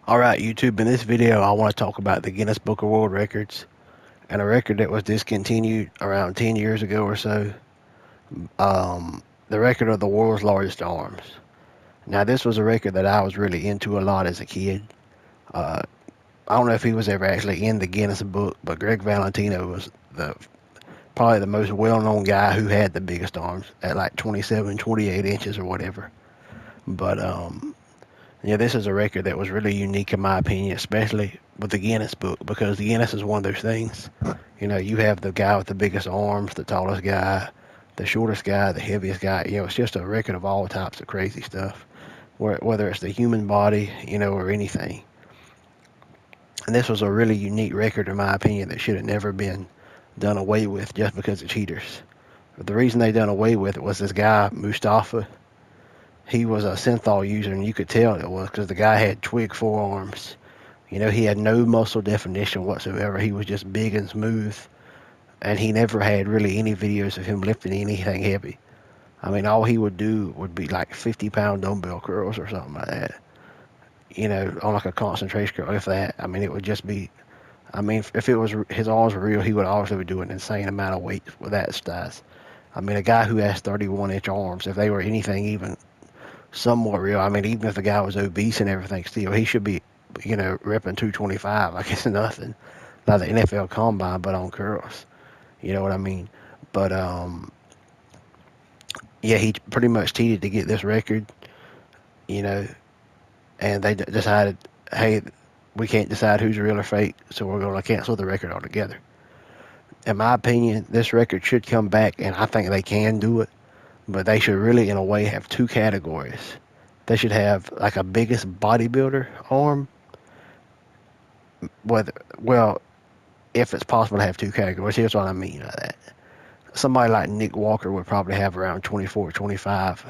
Alright, YouTube, in this video I want to talk about the Guinness Book of World Records and a record that was discontinued around 10 years ago or so. The record of the world's largest arms. Now, this was a record that I was really into a lot as a kid. Uh, I don't know if he was ever actually in the Guinness book, but Greg Valentino was probably the most well-known guy who had the biggest arms at like 27, 28 inches or whatever. But yeah, this is a record that was really unique in my opinion, especially with the Guinness book, because the Guinness is one of those things. You have the guy with the biggest arms, the tallest guy, the shortest guy, the heaviest guy. It's just a record of all types of crazy stuff, whether it's the human body, or anything. And this was a really unique record, in my opinion, that should have never been done away with just because of cheaters. But the reason they done away with it was this guy, Mustafa. He was a synthol user, and you could tell it was because the guy had twig forearms. He had no muscle definition whatsoever. He was just big and smooth, and he never had really any videos of him lifting anything heavy. I mean, all he would do would be like 50-pound dumbbell curls or something like that, on like a concentration curl, if that. I mean, it would just be, I mean, if it was his arms were real, he would also do an insane amount of weight with that size. I mean, a guy who has 31-inch arms, if they were anything even somewhat real, I mean, even if the guy was obese and everything, still, he should be, repping 225 like it's nothing. Not the NFL combine, but on curls. You know what I mean? But yeah, he pretty much cheated to get this record. You know, and they decided, hey, we can't decide who's real or fake, so we're going to cancel the record altogether. In my opinion, this record should come back, and I think they can do it, but they should really, in a way, have two categories. They should have like a biggest bodybuilder arm. Well, if it's possible to have two categories, here's what I mean by that. Somebody like Nick Walker would probably have around 24, 25.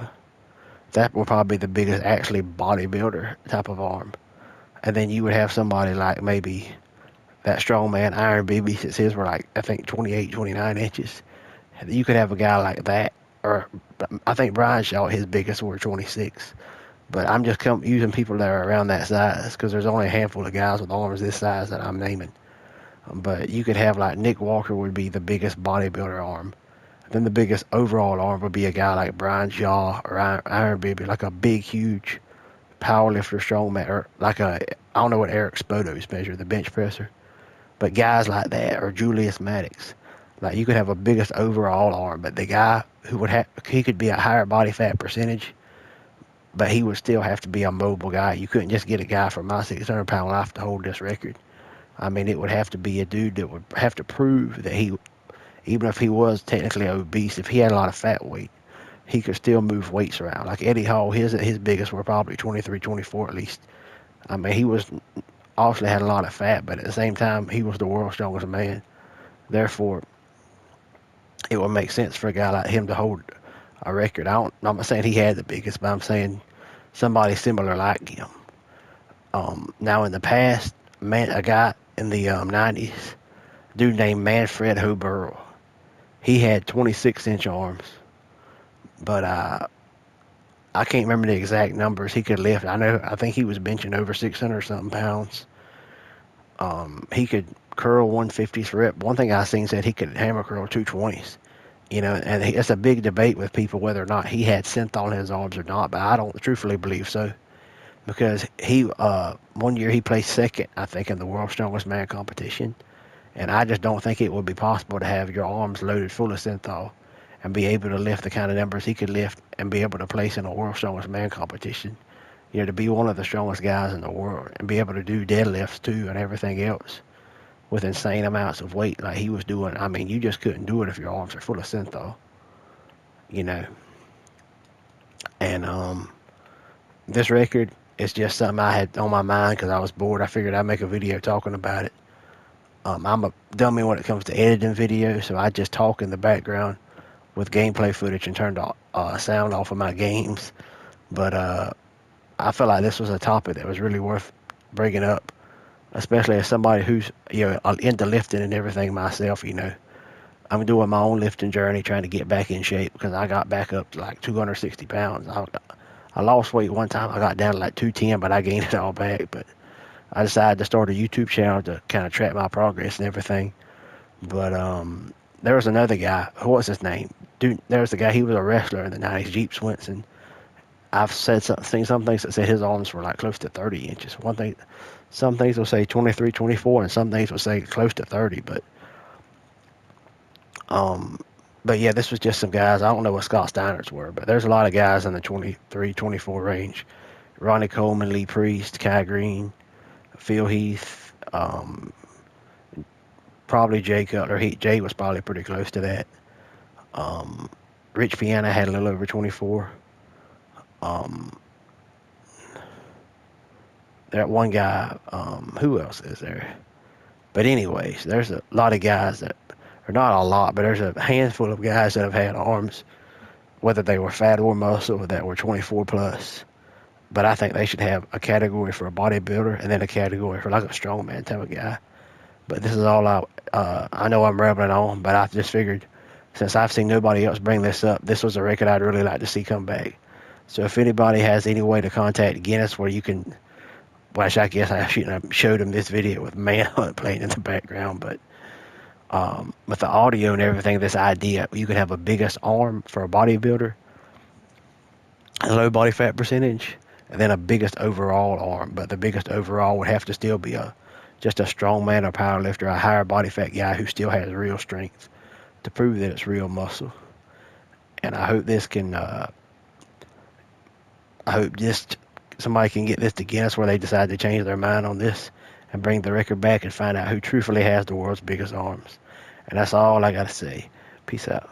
That would probably be the biggest actually bodybuilder type of arm. And then you would have somebody like maybe that strongman Iron Baby, since his were like, I think 28, 29 inches. You could have a guy like that. Or I think Brian Shaw, his biggest were 26. But I'm just using people that are around that size because there's only a handful of guys with arms this size that I'm naming. But you could have like Nick Walker would be the biggest bodybuilder arm. Then the biggest overall arm would be a guy like Brian Shaw or Iron Baby, like a big, huge powerlifter, strongman, or like I don't know what Eric Spodo's measure, the bench presser. But guys like that, or Julius Maddox, like you could have a biggest overall arm, but the guy who would have, he could be a higher body fat percentage, but he would still have to be a mobile guy. You couldn't just get a guy from my 600-pound life to hold this record. I mean, it would have to be a dude that would have to prove that he, even if he was technically obese, if he had a lot of fat weight, he could still move weights around. Like Eddie Hall, his biggest were probably 23, 24 at least. I mean, he was obviously had a lot of fat, but at the same time, he was the world's strongest man. Therefore, it would make sense for a guy like him to hold a record. I'm not saying he had the biggest, but I'm saying somebody similar like him. Now in the past, a guy in the 90s, dude named Manfred Hoburl, he had 26-inch arms, but I can't remember the exact numbers he could lift. I think he was benching over 600 something pounds. He could curl 150s rep. One thing I seen said he could hammer curl 220s. And it's a big debate with people whether or not he had synth on his arms or not, but I don't truthfully believe so. Because he, one year he placed second, I think, in the world's strongest man competition. And I just don't think it would be possible to have your arms loaded full of synthol and be able to lift the kind of numbers he could lift and be able to place in a world's strongest man competition. To be one of the strongest guys in the world and be able to do deadlifts too and everything else with insane amounts of weight like he was doing. I mean, you just couldn't do it if your arms are full of synthol, you know. And this record is just something I had on my mind because I was bored. I figured I'd make a video talking about it. I'm a dummy when it comes to editing videos, so I just talk in the background with gameplay footage and turn the sound off of my games. But I felt like this was a topic that was really worth bringing up, especially as somebody who's into lifting and everything myself. I'm doing my own lifting journey, trying to get back in shape because I got back up to like 260 pounds. I lost weight one time. I got down to like 210, but I gained it all back. But I decided to start a YouTube channel to kind of track my progress and everything. But there was another guy. What's his name? Dude, there was a guy. He was a wrestler in the '90s, Jeep Swenson. I've seen some things that said his arms were like close to 30 inches. Some things will say 23, 24, and some things will say close to 30. Um, but yeah, this was just some guys. I don't know what Scott Steiner's were, but there's a lot of guys in the 23, 24 range. Ronnie Coleman, Lee Priest, Kai Green, Phil Heath, probably Jay Cutler. Jay was probably pretty close to that. Um, Rich Piana had a little over 24. Um, that one guy, who else is there? But anyways, there's a lot of guys that, or not a lot, but there's a handful of guys that have had arms, whether they were fat or muscle, that were 24 plus. But I think they should have a category for a bodybuilder and then a category for like a strongman type of guy. But this is all I know I'm rambling on, but I just figured since I've seen nobody else bring this up, this was a record I'd really like to see come back. So if anybody has any way to contact Guinness where you can, well, I guess I shouldn't have showed them this video with Manhunt playing in the background, but with the audio and everything, this idea, you could have a biggest arm for a bodybuilder, a low body fat percentage, and then a biggest overall arm. But the biggest overall would have to still be just a strongman or power lifter, a higher body fat guy who still has real strength to prove that it's real muscle. And I hope this can, I hope just somebody can get this to Guinness where they decide to change their mind on this and bring the record back and find out who truthfully has the world's biggest arms. And that's all I got to say. Peace out.